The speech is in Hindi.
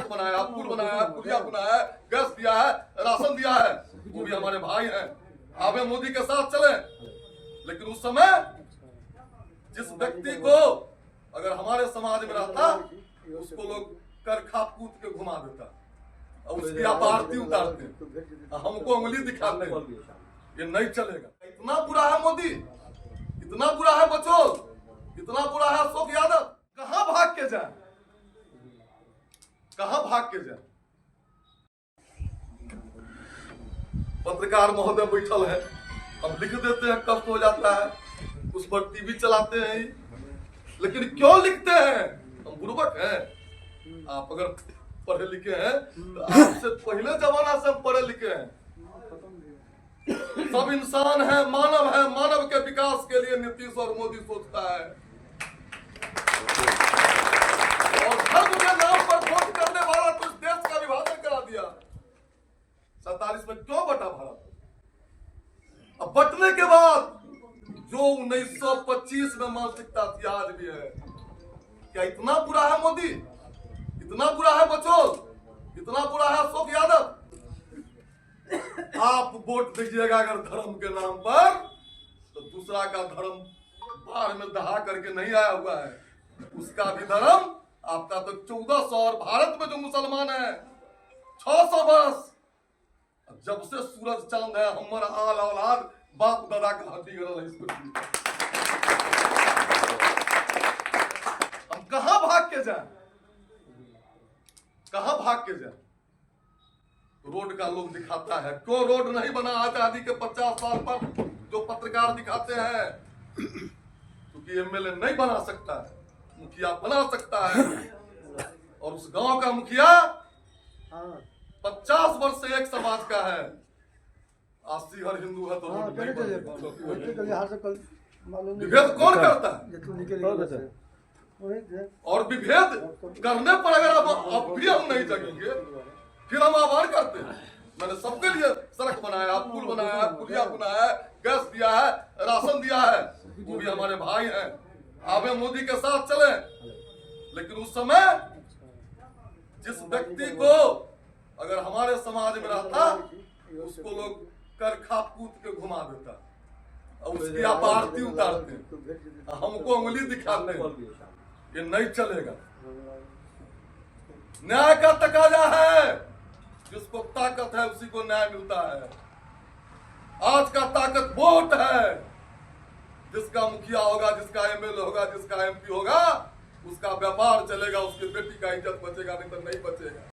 सड़क बनाया, पुल बनाया, पुलिया बनाया, गैस दिया है, राशन दिया है, वो भी हमारे भाई हैं। आप मोदी के साथ चले। लेकिन उस समय जिस व्यक्ति को अगर हमारे समाज में रहता उसको लोग कर खा कूद के घुमा देता और उसकी आप आरती उतारते, हमको उंगली दिखाते। ये नहीं चलेगा। इतना बुरा है मोदी, इतना बुरा है बचोल, इतना बुरा है अशोक यादव। कहां भाग के जाए, कहां भाग के जाए। पत्रकार महोदय बैठल है, हम लिख देते हैं, कष्ट हो जाता है, उस पर टीवी चलाते हैं। लेकिन क्यों लिखते हैं? हम बुर्बक हैं। आप अगर पढ़े लिखे हैं तो आपसे पहले जमाना से हम पढ़े लिखे हैं। सब इंसान है, मानव है, मानव के विकास के लिए नीतीश और मोदी सोचता है। और धर्म के नाम पर वोट करने वाला तो इस देश का विभाजन करा दिया। 47 में क्यों बटा भारत? अब बटने के बाद जो 1925 में मानसिकता थी आज भी है। क्या इतना बुरा है मोदी, इतना बुरा है बचोल, इतना बुरा है अशोक यादव? आप वोट दीजिएगा अगर धर्म के नाम पर, तो दूसरा का धर्म बाहर में दहा करके नहीं आया हुआ है, उसका भी धर्म। आपका तो 1400 और भारत में जो मुसलमान है 600 वर्ष। जब से सूरज चांद है हमारा आल औलाद बाप दादा का हड्डी गरल है। इसको हम कहां भाग के जाए, कहां भाग के जाए? रोड का लोग दिखाता है, क्यों रोड नहीं बना आजादी के 50 साल पर? जो पत्रकार दिखाते हैं क्योंकि एमएलए नहीं बना सकता है, मुखिया बना सकता है। और उस गांव का मुखिया 50 वर्ष से एक समाज का है। 80 हर हिंदू है तो रोड नहीं बनेगा। विभेद कौन करता है? और विभेद करने पर अगर अब भी हम नहीं जगेंगे, फिर हम आह्वान करते हैं। मैंने सबके लिए सड़क बनाया, पुल बनाया, पुलिया बनाया, गैस दिया है, राशन दिया है, वो भी हमारे भाई हैं। आप मोदी के साथ चले। लेकिन उस समय जिस व्यक्ति को अगर हमारे समाज में रहता उसको लोग कर खा कूद के घुमा देता और उसकी आप आरती उतारते, हमको उंगली दिखाते। ये नहीं चलेगा। न्याय का तकाजा है, जिसको ताकत है उसी को न्याय मिलता है। आज का ताकत वोट है। जिसका मुखिया होगा, जिसका एमएलए होगा, जिसका एमपी होगा, उसका व्यापार चलेगा, उसकी बेटी का इज्जत बचेगा, नहीं तो नहीं बचेगा।